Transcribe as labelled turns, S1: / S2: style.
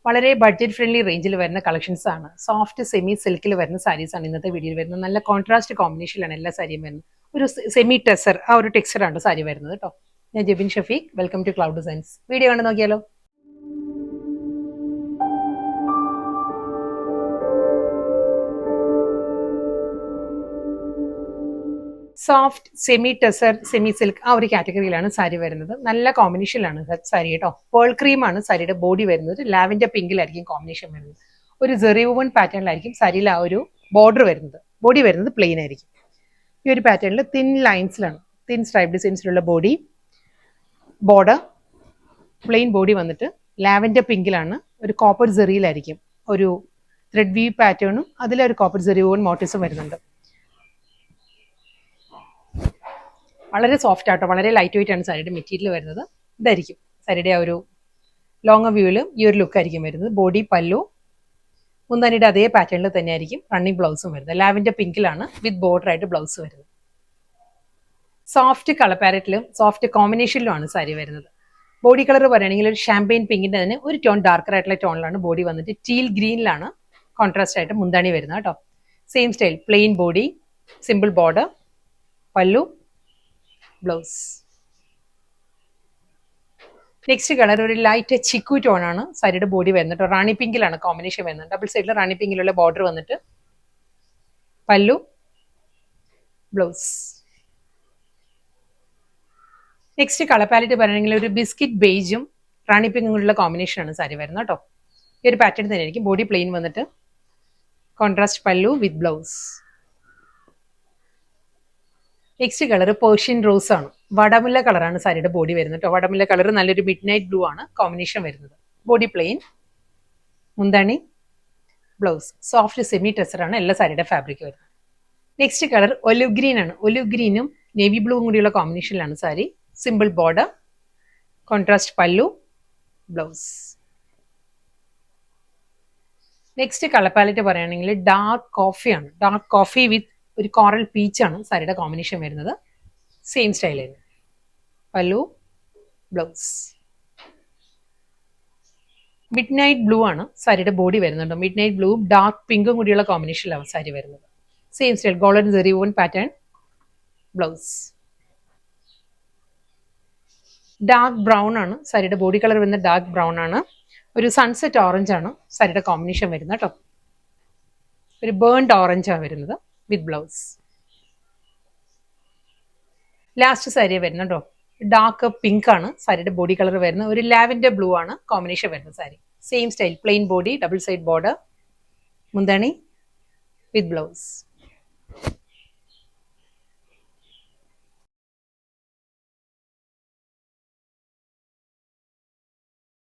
S1: വളരെ budget friendly റേഞ്ചിൽ വരുന്ന കളക്ഷൻസ് ആണ്. സോഫ്റ്റ് സെമി സിൽക്കിൽ വരുന്ന സാരീസ് ആണ് ഇന്നത്തെ വീഡിയോയിൽ വരുന്നത്. നല്ല കോൺട്രാസ്റ്റ് കോമ്പിനേഷനിലാണ് എല്ലാ സാരിയും വരുന്നത്. ഒരു സെമി ടെസർ ആ ഒരു ടെക്സ്ചറാണ് സാരി വരുന്നത് കേട്ടോ. ഞാൻ Jebin Shafeeq, welcome to cloud designs. Video കണ്ടു നോക്കിയാലോ. Soft semi tussar semi silk ആ ഒരു കാറ്റഗറിയിലാണ് സാരി വരുന്നത്. നല്ല കോമ്പിനേഷനിലാണ് സാരി കേട്ടോ. പേൾ ക്രീമാണ് സാരിയുടെ ബോഡി വരുന്നത്. ലാവൻഡർ പിങ്കിലായിരിക്കും കോമ്പിനേഷൻ വരുന്നത്. ഒരു ജെറി വുവൺ പാറ്റേണിലായിരിക്കും സാരിയിൽ ആ ഒരു ബോർഡർ വരുന്നത്. ബോഡി വരുന്നത് പ്ലെയിൻ ആയിരിക്കും. ഈ ഒരു പാറ്റേണിൽ തിൻ ലൈൻസിലാണ്, തിൻ സ്ട്രൈപ്പ് ഡിസൈൻസിലുള്ള ബോർഡർ പ്ലെയിൻ ബോഡി വന്നിട്ട് ലാവൻഡർ പിങ്കിലാണ്. ഒരു കോപ്പർ ജെറിയിലായിരിക്കും ഒരു ത്രെഡ് വീവ് പാറ്റേണും അതിലൊരു കോപ്പർ ജെറി വുവൺ മോട്ടീവ്സും വരുന്നുണ്ട്. വളരെ സോഫ്റ്റ് ആട്ടോ, വളരെ ലൈറ്റ് വെയിറ്റ് ആണ് സാരിയുടെ മെറ്റീരിയൽ വരുന്നത്. ഇതായിരിക്കും സാരിയുടെ ആ ഒരു ലോങ് വ്യൂവിൽ ഈ ഒരു ലുക്ക് ആയിരിക്കും വരുന്നത്. ബോഡി പല്ലു മുന്താനിയുടെ അതേ പാറ്റേണിൽ തന്നെ ആയിരിക്കും റണ്ണിങ് ബ്ലൗസും വരുന്നത്. ലാവൻഡർ പിങ്കിലാണ് വിത്ത് ബോർഡർ ആയിട്ട് ബ്ലൗസ് വരുന്നത്. സോഫ്റ്റ് കളർ പാരറ്റിലും സോഫ്റ്റ് കോമ്പിനേഷനിലുമാണ് സാരി വരുന്നത്. ബോഡി കളർ പറയുകയാണെങ്കിൽ ഒരു ഷാമ്പെയിൻ പിങ്കിന്റെ തന്നെ ഒരു ടോൺ ഡാർക്കർ ആയിട്ടുള്ള ടോണിലാണ് ബോഡി വന്നിട്ട് ടീൽ ഗ്രീനിലാണ് കോൺട്രാസ്റ്റ് ആയിട്ട് മുന്താണി വരുന്നത് കേട്ടോ. Same style plain body, simple border, pallu, blouse. Next colour ഒരു ലൈറ്റ് ചിക്കു ടോൺ ആണ് സാരിയുടെ ബോഡി വരുന്നത്. റാണി പിങ്കിലാണ് കോമ്പിനേഷൻ വരുന്നത്. ഡബിൾ സൈഡിൽ റാണി പിങ്കിലുള്ള ബോർഡർ വന്നിട്ട് പല്ലു, ബ്ലൗസ്. നെക്സ്റ്റ് കളർ പാലറ്റ് പറയുകയാണെങ്കിൽ ഒരു ബിസ്ക്കറ്റ് ബേജും റാണി പിങ്കുള്ള കോമ്പിനേഷനാണ് സാരി വരുന്നത് കേട്ടോ. ഈ ഒരു പാറ്റേൺ തന്നെ ആയിരിക്കും. ബോഡി പ്ലെയിൻ വന്നിട്ട് കോൺട്രാസ്റ്റ് പല്ലു with blouse. Next colour Persian rose ആണ്. വടമുല്ല കളറാണ് സാരിയുടെ ബോഡി വരുന്നത് കേട്ടോ. വടമുല്ല കളർ നല്ലൊരു മിഡ് നൈറ്റ് ബ്ലൂ ആണ് കോമ്പിനേഷൻ വരുന്നത്. ബോഡി പ്ലെയിൻ, മുന്താണി, ബ്ലൗസ്. സോഫ്റ്റ് സെമി ടെസറാണ് എല്ലാ സാരിയുടെ ഫാബ്രിക് വരുന്നത്. നെക്സ്റ്റ് കളർ ഒലിവ് ഗ്രീൻ ആണ്. ഒലിവ് ഗ്രീനും നേവി ബ്ലൂവും കൂടിയുള്ള കോമ്പിനേഷനിലാണ് സാരി. സിമ്പിൾ ബോർഡർ, കോൺട്രാസ്റ്റ് പല്ലു, ബ്ലൗസ്. നെക്സ്റ്റ് കളർ പാലറ്റ് പറയുകയാണെങ്കിൽ ഡാർക്ക് കോഫി ആണ്. ഡാർക്ക് കോഫി വിത്ത് ഒരു കോറൽ പീച്ചാണ് സാരിയുടെ കോമ്പിനേഷൻ വരുന്നത്. സെയിം സ്റ്റൈൽ തന്നെ പല്ലു, ബ്ലൗസ്. മിഡ് നൈറ്റ് ബ്ലൂ ആണ് സാരിയുടെ ബോഡി വരുന്നുണ്ട്. മിഡ് നൈറ്റ് ബ്ലൂവും ഡാർക്ക് പിങ്കും കൂടിയുള്ള കോമ്പിനേഷനിലാണ് സാരി വരുന്നത്. Same style golden Jerry woven pattern, blouse. Dark brown ആണ് സാരിയുടെ ബോഡി കളർ വരുന്ന. ഡാർക്ക് ബ്രൗൺ ആണ്. ഒരു സൺസെറ്റ് ഓറഞ്ച് ആണ് സാരിയുടെ കോമ്പിനേഷൻ വരുന്നത് കേട്ടോ. ഒരു ബേൺഡ് ഓറഞ്ചാണ് വരുന്നത് വിത്ത് ബ്ലൗസ്. ലാസ്റ്റ് സാരി വരുന്നുണ്ടോ ഡാർക്ക് പിങ്ക് ആണ് സാരിയുടെ ബോഡി കളർ വരുന്നത്. ഒരു ലാവൻഡർ ബ്ലൂ ആണ് കോമ്പിനേഷൻ വരുന്നത് സാരി. Same style plain body, double side border, മുന്താണി വിത്ത് ബ്ലൗസ്.